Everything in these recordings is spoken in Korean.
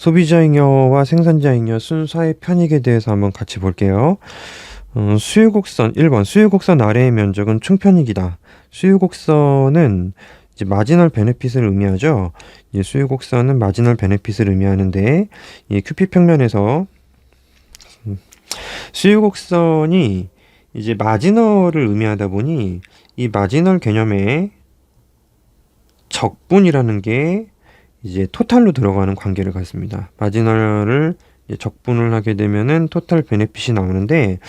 소비자 잉여와 생산자 잉여 순서의 편익에 대해서 한번 같이 볼게요. 수유곡선 1번 수유곡선 아래의 면적은 총편익이다. 수유곡선은 이제 마지널 베네핏을 의미하죠. 이 수유곡선은 마지널 베네핏을 의미하는데 이 QP 평면에서 수유곡선이 이제 마지널을 의미하다 보니 이 마지널 개념에 적분이라는 게 이제 토탈로 들어가는 관계를 갖습니다. 마지널을 적분을 하게 되면은 토탈 베네핏이 나오는데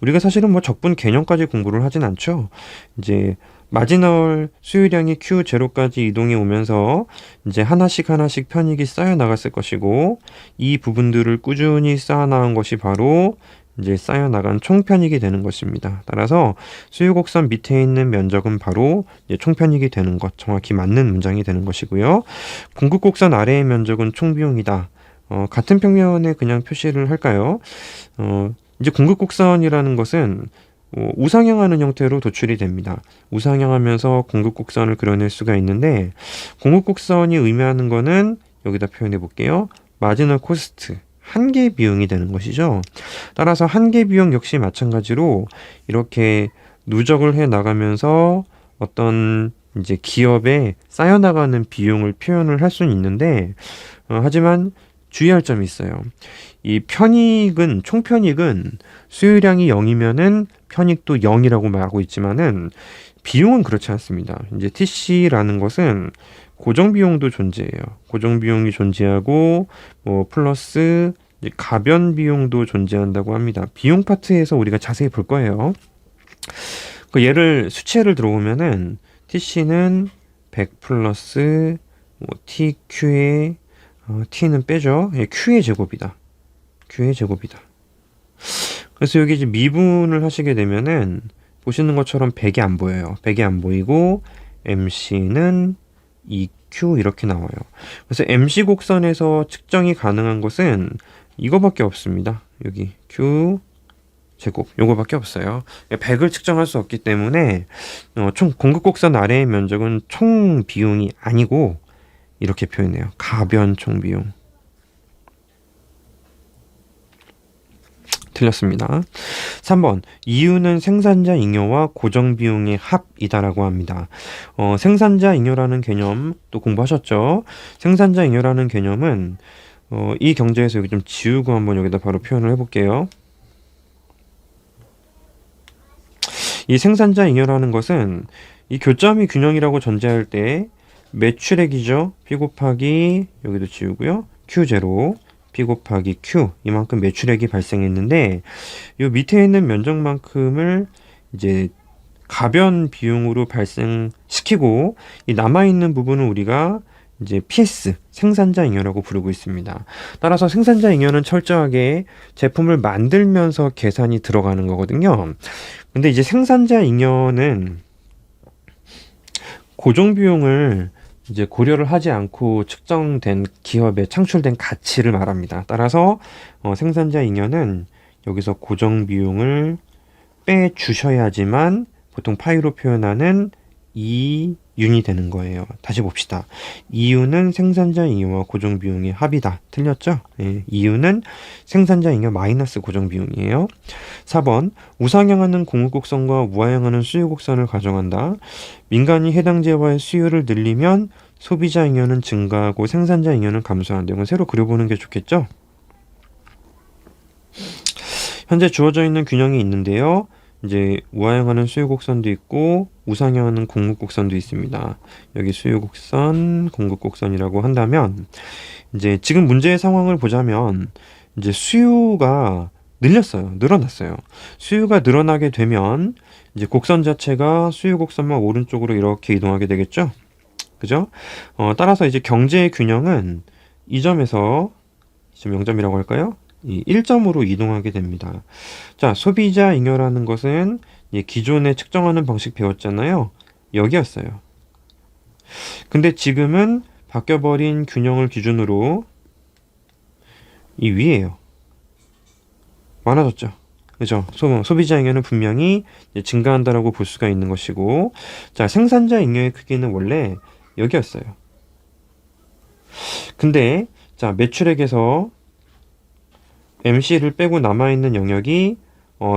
우리가 사실은 뭐 적분 개념까지 공부를 하진 않죠. 이제 마지널 수유량이 Q0까지 이동해 오면서 이제 하나씩 편익이 쌓여 나갔을 것이고 이 부분들을 꾸준히 쌓아 나간 것이 바로 이제 쌓여 나간 총편익이 되는 것입니다. 따라서 수유곡선 밑에 있는 면적은 바로 총편익이 되는 것, 정확히 맞는 문장이 되는 것이고요. 공급곡선 아래의 면적은 총비용이다. 같은 평면에 그냥 표시를 할까요? 이제 공급곡선이라는 것은 우상향하는 형태로 도출이 됩니다. 우상향하면서 공급곡선을 그려낼 수가 있는데 공급곡선이 의미하는 거는 여기다 표현해 볼게요. 마지널 코스트. 한계 비용이 되는 것이죠. 따라서 한계 비용 역시 마찬가지로 이렇게 누적을 해 나가면서 어떤 이제 기업에 쌓여 나가는 비용을 표현을 할 수는 있는데 하지만 주의할 점이 있어요. 이 편익은 총편익은 수유량이 0이면은 편익도 0이라고 말하고 있지만은 비용은 그렇지 않습니다. 이제 TC라는 것은 고정 비용도 존재해요. 고정 비용이 존재하고 뭐 플러스 가변 비용도 존재한다고 합니다. 비용 파트에서 우리가 자세히 볼 거예요. 그 예를 수치를 들어보면은 TC는 100 플러스 뭐 TQ의 T는 빼죠. Q의 제곱이다. Q의 제곱이다. 그래서 여기 이제 미분을 하시게 되면은 보시는 것처럼 100이 안 보여요. 100이 안 보이고 MC는 EQ 이렇게 나와요. 그래서 MC 곡선에서 측정이 가능한 것은 이거밖에 없습니다. 여기 Q 제곱 요거밖에 없어요. 100을 측정할 수 없기 때문에 총 공급 곡선 아래의 면적은 총 비용이 아니고 이렇게 표현해요. 가변 총 비용. 틀렸습니다. 3번 이유는 생산자 잉여와 고정 비용의 합이다라고 합니다. 생산자 잉여라는 개념 또 공부하셨죠? 생산자 잉여라는 개념은 이 경제에서 여기 좀 지우고 한번 여기다 바로 표현을 해볼게요. 이 생산자 잉여라는 것은 이 교점이 균형이라고 전제할 때 매출액이죠. P 곱하기 여기도 지우고요. Q0 P 곱하기 Q 이만큼 매출액이 발생했는데 이 밑에 있는 면적만큼을 이제 가변 비용으로 발생시키고 이 남아있는 부분은 우리가 이제 PS 생산자 잉여라고 부르고 있습니다. 따라서 생산자 잉여는 철저하게 제품을 만들면서 계산이 들어가는 거거든요. 근데 이제 생산자 잉여는 고정 비용을 이제 고려를 하지 않고 측정된 기업에 창출된 가치를 말합니다. 따라서 생산자 잉여는 여기서 고정 비용을 빼 주셔야지만 보통 파이로 표현하는 이윤이 되는 거예요. 다시 봅시다. 이윤은 생산자 잉여와 고정 비용의 합이다. 틀렸죠? 예, 이윤은 생산자 잉여 마이너스 고정 비용이에요. 4번 우상향하는 공급곡선과 우하향하는 수요곡선을 가정한다. 민간이 해당 재화의 수요를 늘리면 소비자 잉여는 증가하고 생산자 잉여는 감소한다. 이건 새로 그려보는 게 좋겠죠? 현재 주어져 있는 균형이 있는데요. 이제 우하향하는 수요곡선도 있고 우상향하는 공급곡선도 있습니다. 여기 수요곡선, 공급곡선이라고 한다면 이제 지금 문제의 상황을 보자면 이제 수요가 늘어났어요. 수요가 늘어나게 되면 이제 곡선 자체가 수요곡선만 오른쪽으로 이렇게 이동하게 되겠죠? 그죠? 따라서 이제 경제의 균형은 이 점에서 지금 0점이라고 할까요? 이 1점으로 이동하게 됩니다. 자, 소비자 잉여라는 것은 기존에 측정하는 방식 배웠잖아요. 여기였어요. 근데 지금은 바뀌어버린 균형을 기준으로 이 위에요. 많아졌죠. 그죠? 소비자 잉여는 분명히 증가한다라고 볼 수가 있는 것이고, 자, 생산자 잉여의 크기는 원래 여기였어요. 근데 자, 매출액에서 MC를 빼고 남아있는 영역이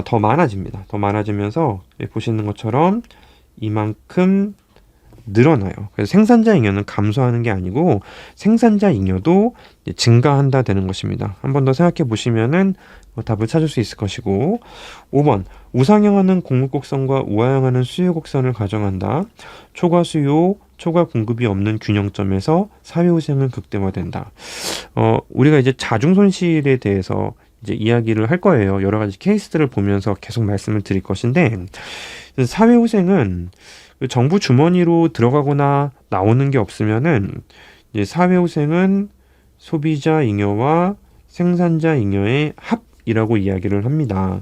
더 많아집니다. 더 많아지면서 보시는 것처럼 이만큼 늘어나요. 그래서 생산자 잉여는 감소하는 게 아니고 생산자 잉여도 증가한다 되는 것입니다. 한 번 더 생각해 보시면은 답을 찾을 수 있을 것이고, 5번 우상향하는 공급 곡선과 우하향하는 수요 곡선을 가정한다. 초과 수요, 초과 공급이 없는 균형점에서 사회후생은 극대화된다. 우리가 이제 자중 손실에 대해서 이제 이야기를 할 거예요. 여러 가지 케이스들을 보면서 계속 말씀을 드릴 것인데, 사회후생은 정부 주머니로 들어가거나 나오는 게 없으면은 이제 사회후생은 소비자 잉여와 생산자 잉여의 합이라고 이야기를 합니다.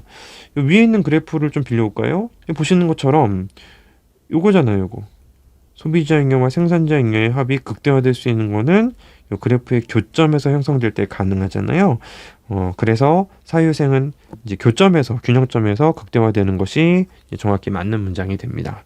위에 있는 그래프를 좀 빌려올까요? 보시는 것처럼 요거잖아요, 요거. 소비자 잉여와 생산자 잉여의 합이 극대화될 수 있는 거는 요 그래프의 교점에서 형성될 때 가능하잖아요. 그래서 사회후생은 이제 교점에서, 균형점에서 극대화되는 것이 정확히 맞는 문장이 됩니다.